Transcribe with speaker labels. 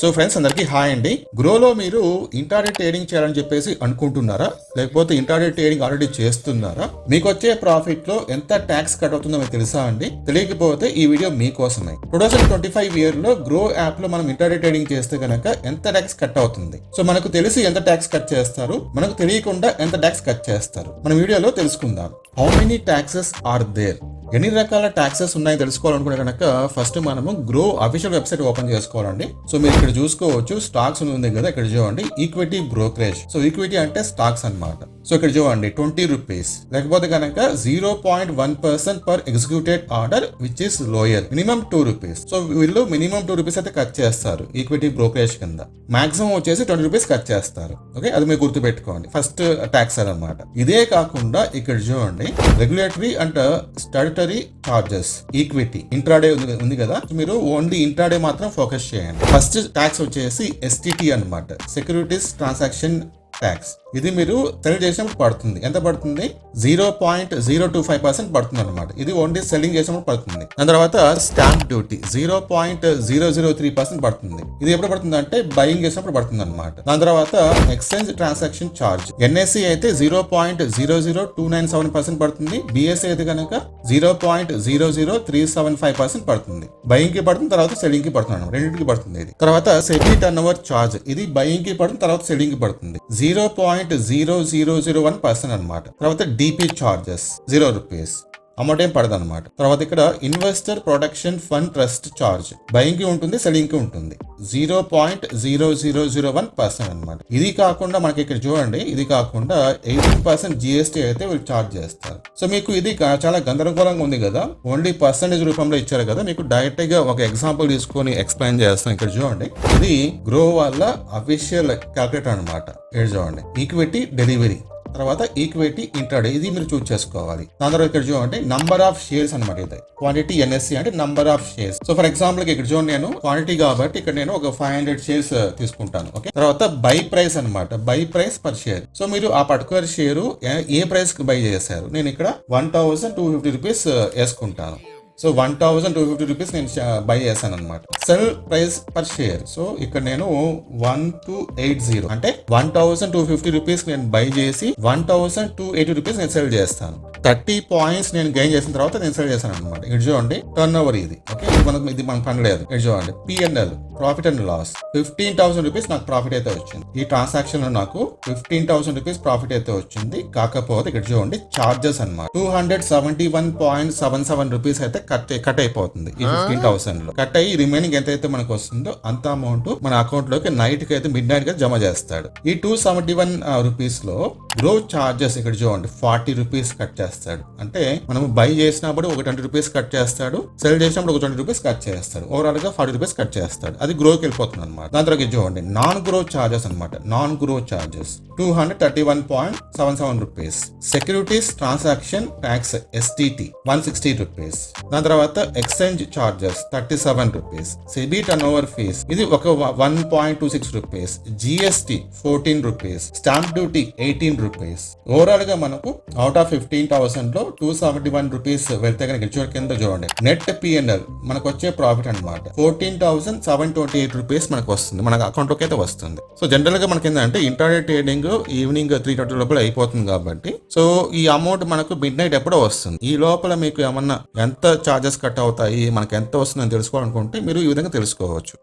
Speaker 1: So friends అందరికీ hi అండి. గ్రోలో మీరు ఇంట్రాడే ట్రేడింగ్ చేయాలని చెప్పేసి అనుకుంటున్నారా, లేకపోతే ఇంట్రాడే ట్రేడింగ్ ఆల్రెడీ చేస్తున్నారా? మీకు వచ్చే ప్రాఫిట్ లో ఎంత ట్యాక్స్ కట్ అవుతుందో మీకు తెలుసా అండి? తెలియకపోతే ఈ వీడియో మీకోసమే. 2025 ఇయర్ లో గ్రో యాప్ లో మనం ఇంట్రాడే ట్రేడింగ్ చేస్తే కనుక ఎంత ట్యాక్స్ కట్ అవుతుంది, సో మనకు తెలిసి ఎంత ట్యాక్స్ కట్ చేస్తారు, మనకు తెలియకుండా ఎంత ట్యాక్స్ కట్ చేస్తారు, మన వీడియోలో తెలుసుకుందాం. How many taxes are there? ఎన్ని రకాల ట్యాక్సెస్ ఉన్నాయో తెలుసుకోవాలనుకుంటే కనుక ఫస్ట్ మనము గ్రో అఫీషియల్ వెబ్సైట్ ఓపెన్ చేసుకోవాలండి. సో మీరు ఇక్కడ చూసుకోవచ్చు, స్టాక్స్ ఉంది కదా, ఇక్కడ చూడండి ఈక్విటీ బ్రోకరేజ్. సో ఈక్విటీ అంటే స్టాక్స్ అన్నమాట. సో ఇక్కడ చూడండి 20 రూపీస్, లేకపోతే కనుక 0.1% per executed order which is lower, minimum 2 rupees. So వీళ్ళు మినిమం 2 రూపీస్ అయితే కట్ చేస్తారు ఈక్విటీ బ్రోకరేజ్ కింద. మాక్సిమం వచ్చేసి 20 రూపీస్ కట్ చేస్తారు. ఓకే, అది మీరు గుర్తుపెట్టుకోండి, ఫస్ట్ ట్యాక్స్ అన్నమాట. ఇదే కాకుండా ఇక్కడ చూడండి regulatory and statutory charges. Equity intraday ఉంది కదా, మీరు ఓన్లీ ఇంట్రాడే మాత్రం ఫోకస్ చేయండి. ఫస్ట్ ట్యాక్స్ వచ్చేసి ఎస్టిటి అన్నమాట, సెక్యూరిటీస్ ట్రాన్సాక్షన్ ట్యాక్స్. ఇది మీరు సెల్ చేసినప్పుడు పడుతుంది. ఎంత పడుతుంది? 0.025% పడుతుంది అనమాట. ఇది ఓన్లీ సెల్లింగ్ చేసినప్పుడు పడుతుంది. దాని తర్వాత స్టాంప్ డ్యూటీ 0.003% పడుతుంది. ఇది ఎప్పుడు పడుతుంది అంటే బయింగ్ చేసినప్పుడు పడుతుంది అనమాట. దాని తర్వాత ఎక్స్చేంజ్ ట్రాన్సాక్షన్ చార్జ్. ఎన్ఎస్సి అయితే 0.00297% పడుతుంది. బిఎస్సి అయితే కనుక 0.00375% పడుతుంది. బయింగ్ కి పడుతుంది, తర్వాత సెల్లింగ్ కి పడుతుంది అనమాట. రెండింటికి పడుతుంది ఇది. తర్వాత సెబీ టర్న్ ఓవర్ చార్జ్. ఇది బయింగ్ కి పడుతుంది, తర్వాత సెల్లింగ్ కి పడుతుంది. 0.0001% అనమాట. తర్వాత డిపి చార్జెస్ 0 రూపీస్, అమౌంట్ ఏం పడదు అనమాట. తర్వాత ఇక్కడ investor protection fund trust charge. Buying కి ఉంటుంది, సెల్లింగ్ కి ఉంటుంది. 0.0001% అనమాట. ఇది కాకుండా మనకి ఇక్కడ చూడండి, ఇది కాకుండా 18% జిఎస్టీ అయితే వీళ్ళు చార్జ్ చేస్తారు. సో మీకు ఇది చాలా గందరగోళంగా ఉంది కదా, ఓన్లీ పర్సెంటేజ్ రూపంలో ఇచ్చారు కదా. మీకు డైరెక్ట్ గా ఒక ఎగ్జాంపుల్ తీసుకొని ఎక్స్ప్లెయిన్ చేస్తాం. ఇక్కడ చూడండి, ఇది గ్రో వాళ్ళ అఫీషియల్ క్యాల్కులేటర్ అనమాట. ఇక్కడ చూడండి ఈక్విటీ డెలివరీ, తర్వాత ఈక్విటీ ఇంట్రాడే, ఇది మీరు చూస్ చేసుకోవాలి. దాని తర్వాత ఇక్కడ చూడండి నంబర్ ఆఫ్ షేర్స్ అనమాట. ఇది క్వాంటిటీ ఎన్ఎస్సి అంటే number of shares. So for example ఇక్కడ చూడండి, నేను క్వాంటిటీ కాబట్టి ఇక్కడ నేను ఒక 500 షేర్స్ తీసుకుంటాను. ఓకే, తర్వాత బై ప్రైస్ అనమాట, by price per share. So మీరు ఆ పర్టికులర్ షేరు ఏ ప్రైస్ కి బై చేశారు, నేను ఇక్కడ 1250 రూపీస్ వేసుకుంటాను. సో 1250 రూపీస్ నేను బై చేశాను అనమాట. Cell price per share, so ఇక్కడ నేను 1280 అంటే 1250 రూపీస్ నేను బై చేసి 1280 రూపీస్ నేను సెల్ చేస్తాను. 30 పాయింట్స్ నేను గెయిన్ చేసిన తర్వాత నేను సెల్ చేశాను అనమాట. ఇక్కడ చూడండి టర్న్ ఓవర్ ఇది. ఓకే, ఇది మనకు పనిలేదు. ఇక్కడ చూడండి PNL, profit and loss. 15,000 rupees నాకు ప్రాఫిట్ అయితే వచ్చింది. ఈ ట్రాన్సాక్షన్ లో నాకు 15,000 రూపీస్ ప్రాఫిట్ అయితే వచ్చింది. కాకపోతే ఇక్కడ చూడండి చార్జెస్ అనమాట 271.77 రూపీస్ అయితే కట్ అయిపోతుంది. ఈ 15,000 లో కట్ అయ్యి రిమైనింగ్ ఎంతైతే మనకు వస్తుందో అంత అమౌంట్ మన అకౌంట్ లోకి నైట్ కి అయితే మిడ్ నైట్ కి జమ చేస్తాడు. ఈ 271 రూపీస్ లో గ్రో చార్జెస్ ఇక్కడ చూడండి 40 రూపీస్ కట్ చేస్తాడు. అంటే మనం బై చేసినప్పుడు ఒక 20 రూపీస్ కట్ చేస్తాడు, సెల్ చేసినప్పుడు ఒక 20 రూపీస్ కట్ చేస్తాడు. ఓవరాల్ గా 40 రూపీస్ కట్ చేస్తాడు. అది గ్రోకి వెళ్ళిపోతుంది అనమాట. దాని తర్వాత చూడండి నాన్ గ్రో చార్జెస్ అనమాట. Non Groww charges 231.77 rupees. Securities transaction tax STT 160 rupees. దాని తర్వాత exchange charges 37 rupees. SEBI turnover fees ఇది ఒక 1.26 rupees. GST 14 rupees. Stamp duty 18 rupees. Overall గా మనకు అవుట్ ఆఫ్ 15,000 లో 271 రూపీస్ వెళ్తే కనుక కింద చూడండి నెట్ పిఎన్ఎల్ మనకు వచ్చే ప్రాఫిట్ అనమాట 14,728 రూపీస్ మనకు వస్తుంది, మన అకౌంట్ లోకి అయితే వస్తుంది. సో జనరల్ గా మనకి ఏంటంటే ఇంట్రాడే ట్రేడింగ్ ఈవినింగ్ 3:30 లోపల అయిపోతుంది కాబట్టి సో ఈ అమౌంట్ మనకు మిడ్ నైట్ ఎప్పుడో వస్తుంది. ఈ లోపల మీకు ఏమన్నా ఎంత చార్జెస్ కట్ అవుతాయి, మనకి ఎంత వస్తుందని తెలుసుకోవాలనుకుంటే మీరు ఈ విధంగా తెలుసుకోవచ్చు.